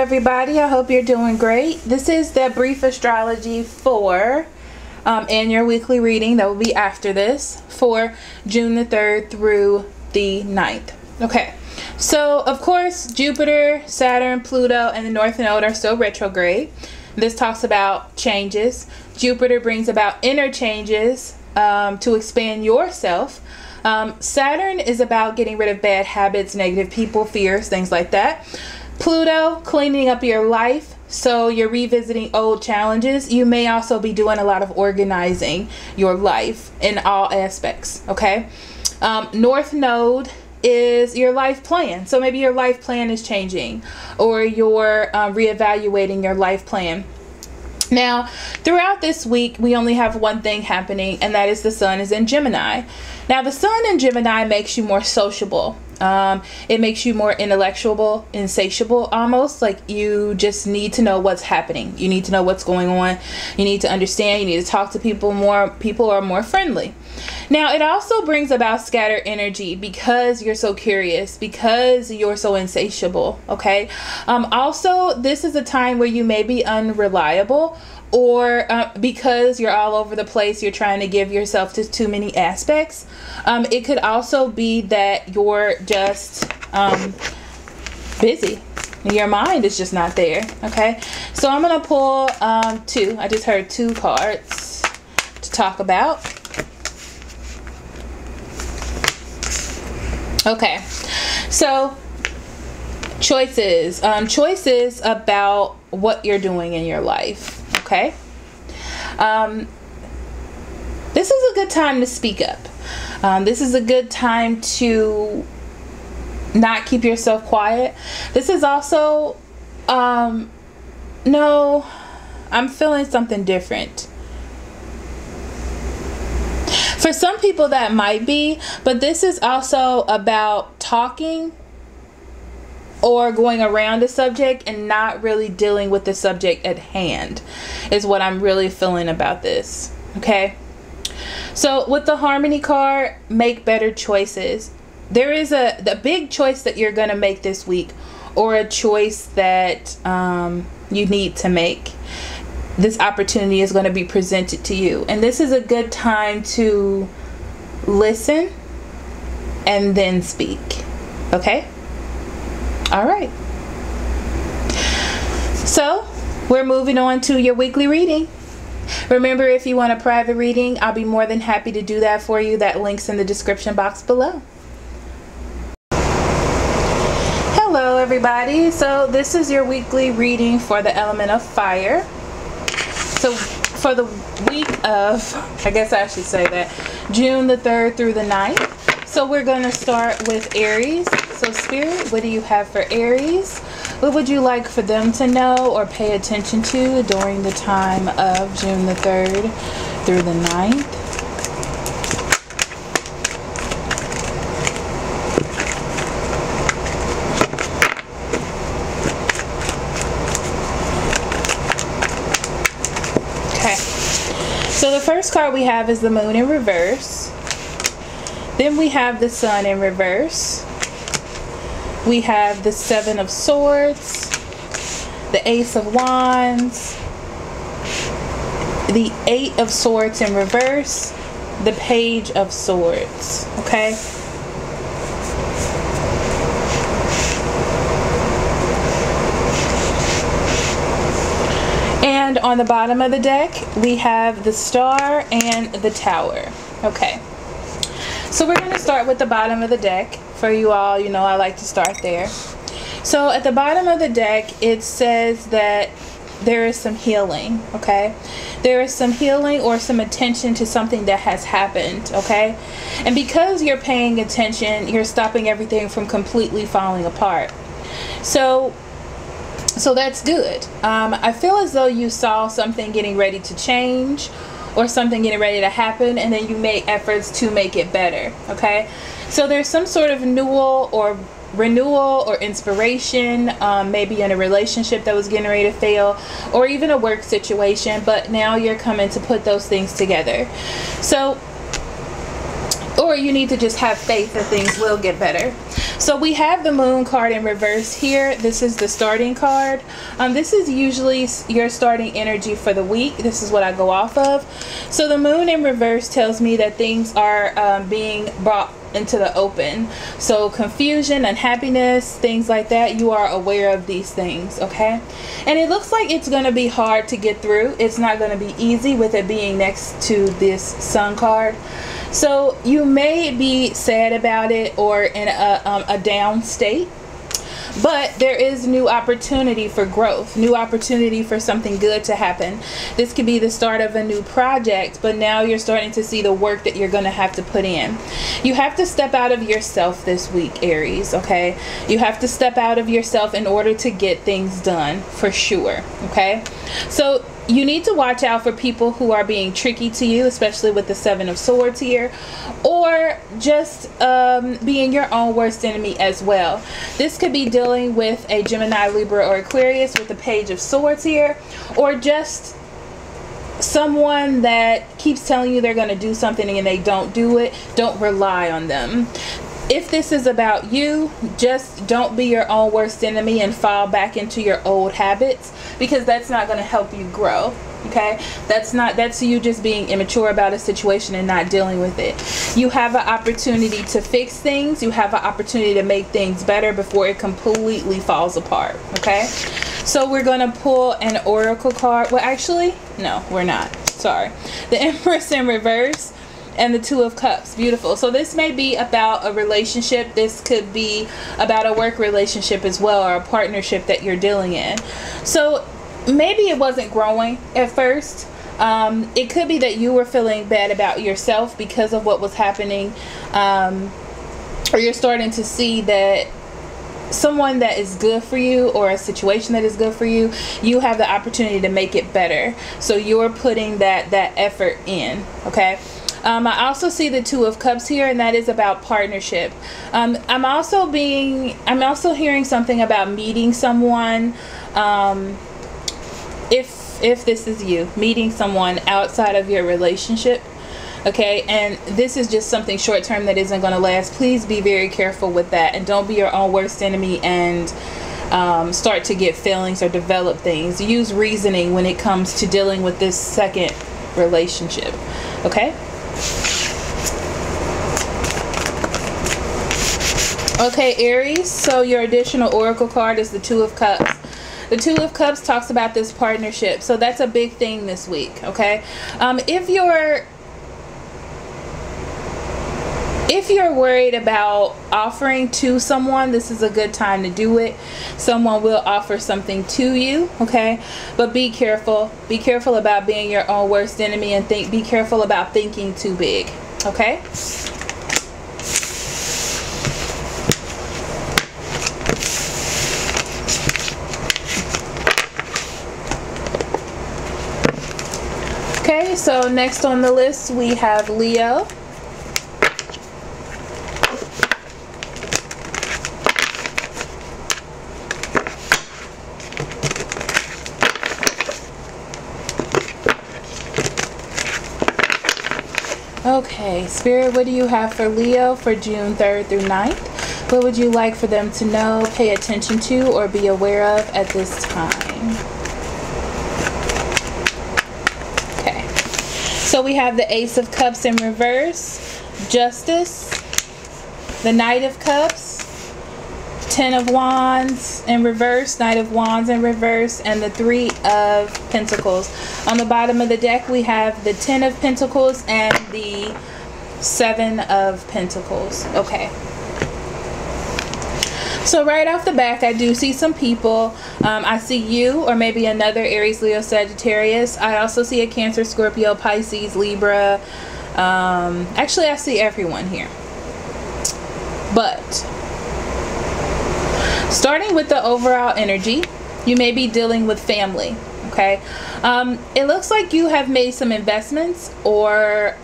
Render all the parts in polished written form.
everybody, I hope you're doing great. This is the brief astrology for and your weekly reading that will be after this for June the 3rd through the 9th. Okay, so of course Jupiter, Saturn, Pluto, and the North Node are still retrograde. This talks about changes. Jupiter brings about inner changes to expand yourself. Saturn is about getting rid of bad habits, negative people, fears, things like that. Pluto, cleaning up your life, so you're revisiting old challenges. You may also be doing a lot of organizing your life in all aspects, okay? North Node is your life plan, so maybe your life plan is changing, or you're reevaluating your life plan. Now, throughout this week, we only have one thing happening, and that is the sun is in Gemini. Now, the sun in Gemini makes you more sociable. It makes you more intellectual, insatiable, almost like you just need to know what's happening. You need to know what's going on. You need to understand. You need to talk to people more. People are more friendly. Now, it also brings about scattered energy because you're so curious, because you're so insatiable, okay? Also, this is a time where you may be unreliable, or because you're all over the place, you're trying to give yourself to too many aspects. It could also be that you're just busy. Your mind is just not there, okay? So I'm going to pull two. I just heard two cards to talk about. Okay, so choices. Choices about what you're doing in your life. Okay, this is a good time to speak up. This is a good time to not keep yourself quiet. This is also, no, I'm feeling something different. For some people that might be, but this is also about talking or going around the subject and not really dealing with the subject at hand is what I'm really feeling about this. Okay, so with the Harmony card, make better choices. There is the big choice that you're going to make this week, or a choice that you need to make. This opportunity is going to be presented to you, and this is a good time to listen and then speak. Okay, all right, so we're moving on to your weekly reading. Remember, if you want a private reading, I'll be more than happy to do that for you. That link's in the description box below. Hello everybody, so this is your weekly reading for the element of fire. So for the week of, I guess I should say that, June the 3rd through the 9th. So we're going to start with Aries. So Spirit, what do you have for Aries? What would you like for them to know or pay attention to during the time of June the 3rd through the 9th? So the first card we have is the Moon in reverse. Then we have the Sun in reverse. We have the Seven of Swords, the Ace of Wands, the Eight of Swords in reverse, the Page of Swords. Okay. And on the bottom of the deck, we have the Star and the Tower. Okay, so we're going to start with the bottom of the deck. For you all, you know I like to start there. So at the bottom of the deck, it says that there is some healing, okay? There is some healing or some attention to something that has happened, okay? And because you're paying attention, you're stopping everything from completely falling apart. So that's good. I feel as though you saw something getting ready to change or something getting ready to happen, and then you make efforts to make it better, okay? So there's some sort of renewal or inspiration, maybe in a relationship that was getting ready to fail, or even a work situation, but now you're coming to put those things together. So, or or you need to just have faith that things will get better. So we have the Moon card in reverse here. This is the starting card. This is usually your starting energy for the week. This is what I go off of. So the Moon in reverse tells me that things are being brought into the open. So confusion, unhappiness, things like that, you are aware of these things, okay? And it looks like it's going to be hard to get through. It's not going to be easy with it being next to this Sun card. So you may be sad about it or in a down state. But there is new opportunity for growth, new opportunity for something good to happen. This could be the start of a new project, but now you're starting to see the work that you're going to have to put in. You have to step out of yourself this week, Aries, okay? You have to step out of yourself in order to get things done, for sure, okay? So you need to watch out for people who are being tricky to you, especially with the Seven of Swords here, or just being your own worst enemy as well. This could be dealing with a Gemini, Libra, or Aquarius with the Page of Swords here, or just someone that keeps telling you they're going to do something and they don't do it. Don't rely on them. If this is about you, just don't be your own worst enemy and fall back into your old habits, because that's not going to help you grow, okay? That's you just being immature about a situation and not dealing with it. You have an opportunity to fix things. You have an opportunity to make things better before it completely falls apart, okay? So we're going to pull an oracle card. Well, actually, no, we're not. Sorry. The Empress in reverse and the Two of Cups. Beautiful. So this may be about a relationship. This could be about a work relationship as well, or a partnership that you're dealing in. So maybe it wasn't growing at first. It could be that you were feeling bad about yourself because of what was happening, or you're starting to see that someone that is good for you, or a situation that is good for you, you have the opportunity to make it better. So you're putting that effort in, okay? I also see the Two of Cups here, and that is about partnership. I'm also hearing something about meeting someone, if this is you, meeting someone outside of your relationship, okay? And this is just something short term that isn't going to last. Please be very careful with that, and don't be your own worst enemy and start to get feelings or develop things. Use reasoning when it comes to dealing with this second relationship, okay? Okay, Aries, so your additional oracle card is the Two of Cups. The Two of Cups talks about this partnership, so that's a big thing this week, okay? If you're worried about offering to someone, this is a good time to do it. Someone will offer something to you, okay? But be careful. Be careful about being your own worst enemy, and be careful about thinking too big, okay? Okay, so next on the list we have Leo. Okay, Spirit, what do you have for Leo for June 3rd through 9th? What would you like for them to know, pay attention to, or be aware of at this time? Okay, so we have the Ace of Cups in reverse, Justice, the Knight of Cups, Ten of Wands in reverse, Knight of Wands in reverse, and the Three of Pentacles. On the bottom of the deck we have the Ten of Pentacles and the Seven of Pentacles. Okay, so right off the back I do see some people. I see you, or maybe another Aries, Leo, Sagittarius. I also see a Cancer, Scorpio, Pisces, Libra. Actually I see everyone here, but starting with the overall energy, you may be dealing with family, okay? It looks like you have made some investments, or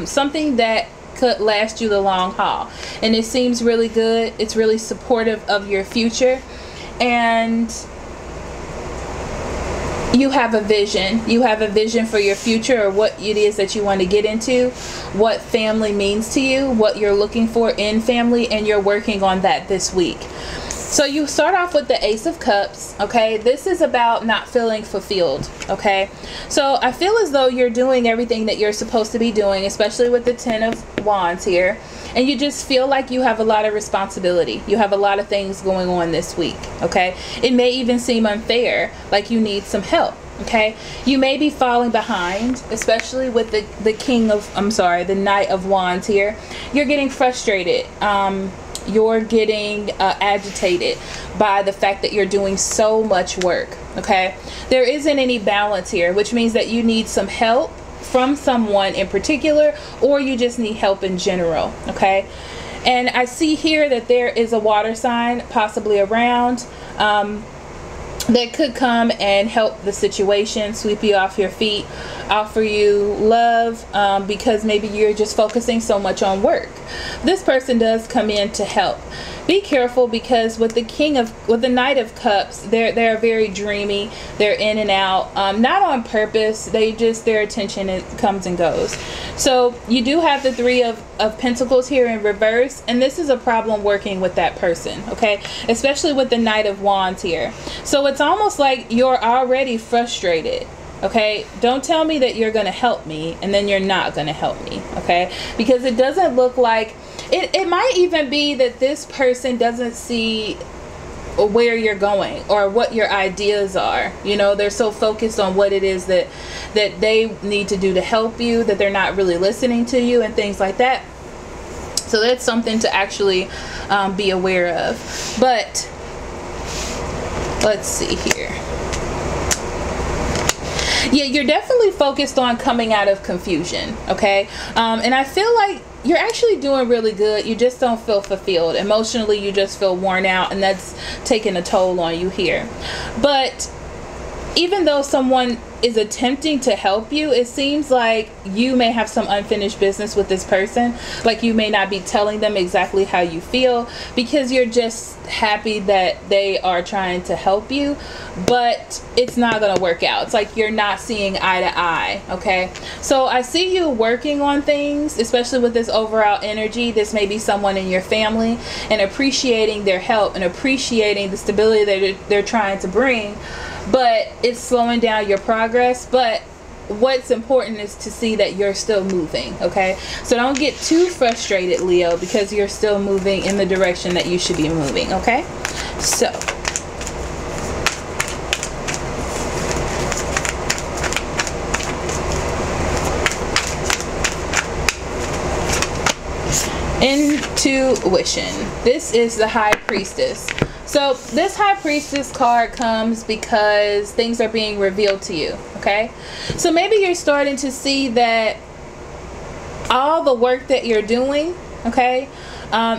something that could last you the long haul, and it seems really good. It's really supportive of your future, and you have a vision. You have a vision for your future, or what it is that you want to get into, what family means to you, what you're looking for in family, and you're working on that this week. So you start off with the Ace of Cups, okay? This is about not feeling fulfilled, okay? So I feel as though you're doing everything that you're supposed to be doing, especially with the Ten of Wands here. And you just feel like you have a lot of responsibility. You have a lot of things going on this week, okay? It may even seem unfair, like you need some help, okay? You may be falling behind, especially with the Knight of Wands here. You're getting frustrated. You're getting agitated by the fact that you're doing so much work, okay? There isn't any balance here, which means that you need some help from someone in particular, or you just need help in general, okay? And I see here that there is a water sign possibly around that could come and help the situation, sweep you off your feet, offer you love, because maybe you're just focusing so much on work. This person does come in to help. Be careful, because with the Knight of Cups, they're very dreamy. They're in and out, not on purpose. Their attention comes and goes. So you do have the Three of Pentacles here in reverse, and this is a problem working with that person, okay? Especially with the Knight of Wands here. So it's almost like you're already frustrated. Okay, don't tell me that you're going to help me and then you're not going to help me, okay? Because it doesn't look like it might even be that this person doesn't see where you're going or what your ideas are. You know, they're so focused on what it is that they need to do to help you, that they're not really listening to you and things like that. So that's something to actually be aware of. But let's see here. Yeah, you're definitely focused on coming out of confusion, okay? And I feel like you're actually doing really good. You just don't feel fulfilled. Emotionally, you just feel worn out, and that's taking a toll on you here. But even though someone is attempting to help you, it seems like you may have some unfinished business with this person. Like you may not be telling them exactly how you feel, because you're just happy that they are trying to help you, but it's not going to work out. It's like you're not seeing eye to eye, okay? So I see you working on things, especially with this overall energy. This may be someone in your family, and appreciating their help and appreciating the stability that they're trying to bring, but it's slowing down your progress. But what's important is to see that you're still moving, okay? So don't get too frustrated, Leo, because you're still moving in the direction that you should be moving, okay? So intuition. This is the High Priestess. So this High Priestess card comes because things are being revealed to you, okay? So maybe you're starting to see that all the work that you're doing, okay,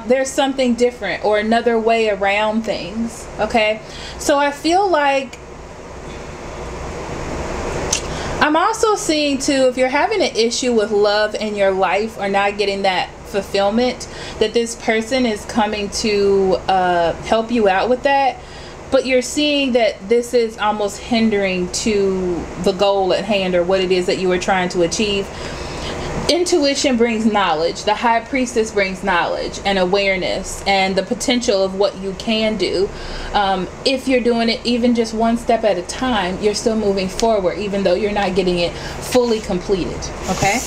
there's something different or another way around things, okay? So I feel like I'm also seeing too, if you're having an issue with love in your life or not getting that fulfillment, that this person is coming to help you out with that, but you're seeing that this is almost hindering to the goal at hand or what it is that you were trying to achieve. Intuition brings knowledge. The High Priestess brings knowledge and awareness and the potential of what you can do. If you're doing it even just one step at a time, you're still moving forward, even though you're not getting it fully completed, okay?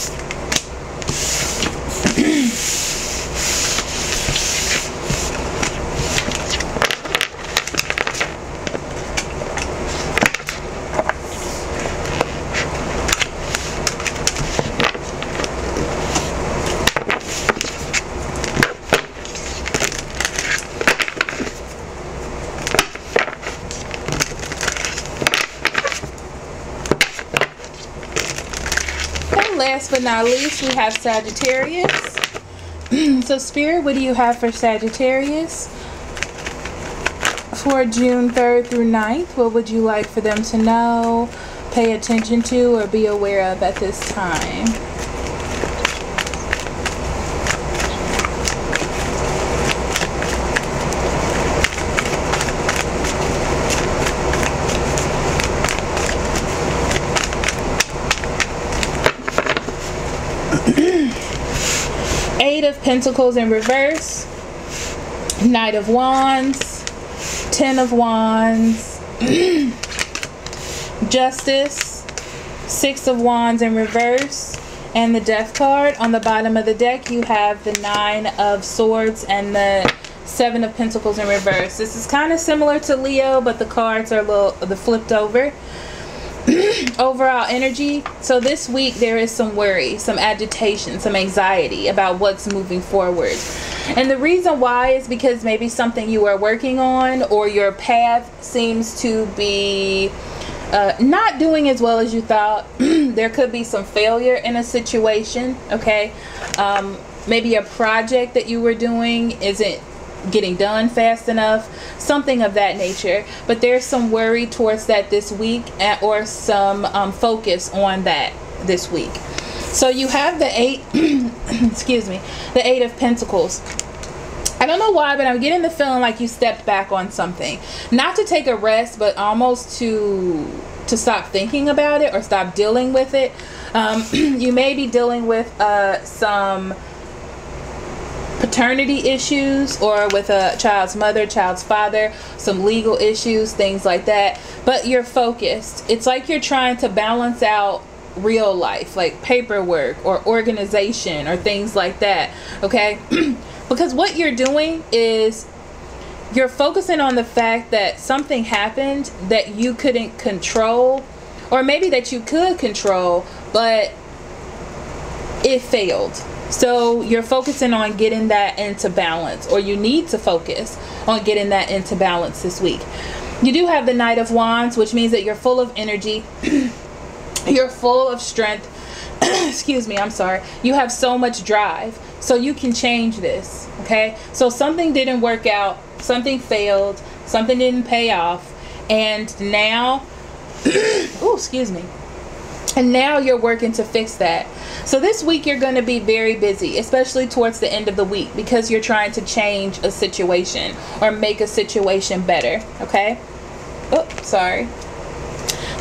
Last but not least, we have Sagittarius. So Spirit, what do you have for Sagittarius for June 3rd through 9th? What would you like for them to know, pay attention to, or be aware of at this time? of Pentacles in reverse, Knight of Wands, 10 of Wands, Justice, 6 of Wands in reverse, and the Death card. On the bottom of the deck, you have the 9 of Swords and the 7 of Pentacles in reverse. This is kind of similar to Leo, but the cards are the flipped over. Overall energy. So this week there is some worry, some agitation, some anxiety about what's moving forward. And the reason why is because maybe something you are working on or your path seems to be not doing as well as you thought. There could be some failure in a situation, okay? Maybe a project that you were doing isn't getting done fast enough, something of that nature. But there's some worry towards that this week, or some focus on that this week. So you have the 8 excuse me, the 8 of Pentacles. I don't know why, but I'm getting the feeling like you stepped back on something, not to take a rest, but almost to stop thinking about it or stop dealing with it. You may be dealing with some paternity issues, or with a child's mother, child's father, some legal issues, things like that. But you're focused. It's like you're trying to balance out real life, like paperwork or organization or things like that, okay? Because what you're doing is you're focusing on the fact that something happened that you couldn't control, or maybe that you could control, but it failed. So you're focusing on getting that into balance, or you need to focus on getting that into balance this week. You do have the Knight of Wands, which means that you're full of energy. You're full of strength. Excuse me, I'm sorry. You have so much drive. So you can change this, okay? So something didn't work out, something failed, something didn't pay off, and now, oh, excuse me. And now you're working to fix that. So this week you're going to be very busy, especially towards the end of the week, because you're trying to change a situation or make a situation better, okay? Oh, sorry.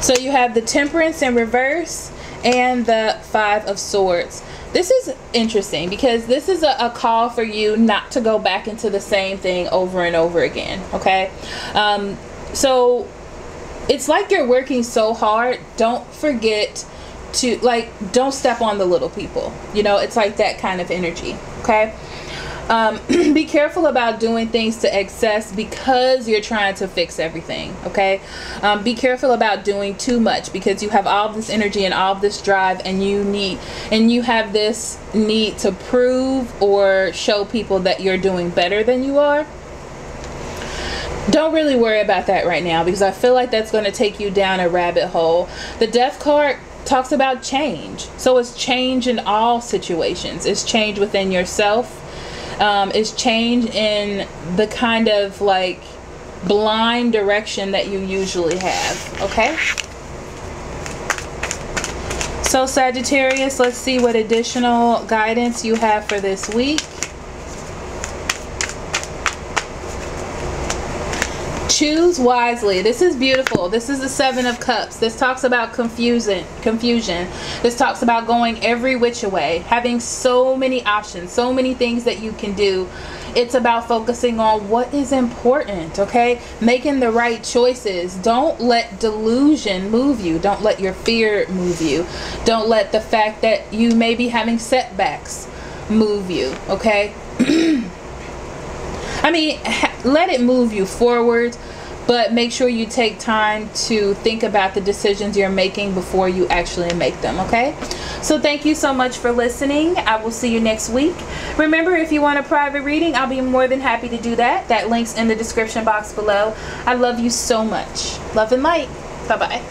So you have the Temperance in reverse and the 5 of Swords. This is interesting because this is a call for you not to go back into the same thing over and over again, okay? So it's like you're working so hard. Don't forget to, like, don't step on the little people. You know, it's like that kind of energy, okay? Be careful about doing things to excess because you're trying to fix everything, okay? Be careful about doing too much because you have all this energy and all this drive, and you have this need to prove or show people that you're doing better than you are. Don't really worry about that right now, because I feel like that's going to take you down a rabbit hole. The Death card talks about change. So it's change in all situations. It's change within yourself. It's change in the kind of like blind direction that you usually have, okay? So Sagittarius, let's see what additional guidance you have for this week. Choose wisely. This is beautiful. This is the 7 of Cups. This talks about confusion. This talks about going every which way, having so many options, so many things that you can do. It's about focusing on what is important, okay? Making the right choices. Don't let delusion move you. Don't let your fear move you. Don't let the fact that you may be having setbacks move you, okay? I mean, let it move you forward, but make sure you take time to think about the decisions you're making before you actually make them, okay? So thank you so much for listening. I will see you next week. Remember, if you want a private reading, I'll be more than happy to do that. That link's in the description box below. I love you so much. Love and light. Bye-bye.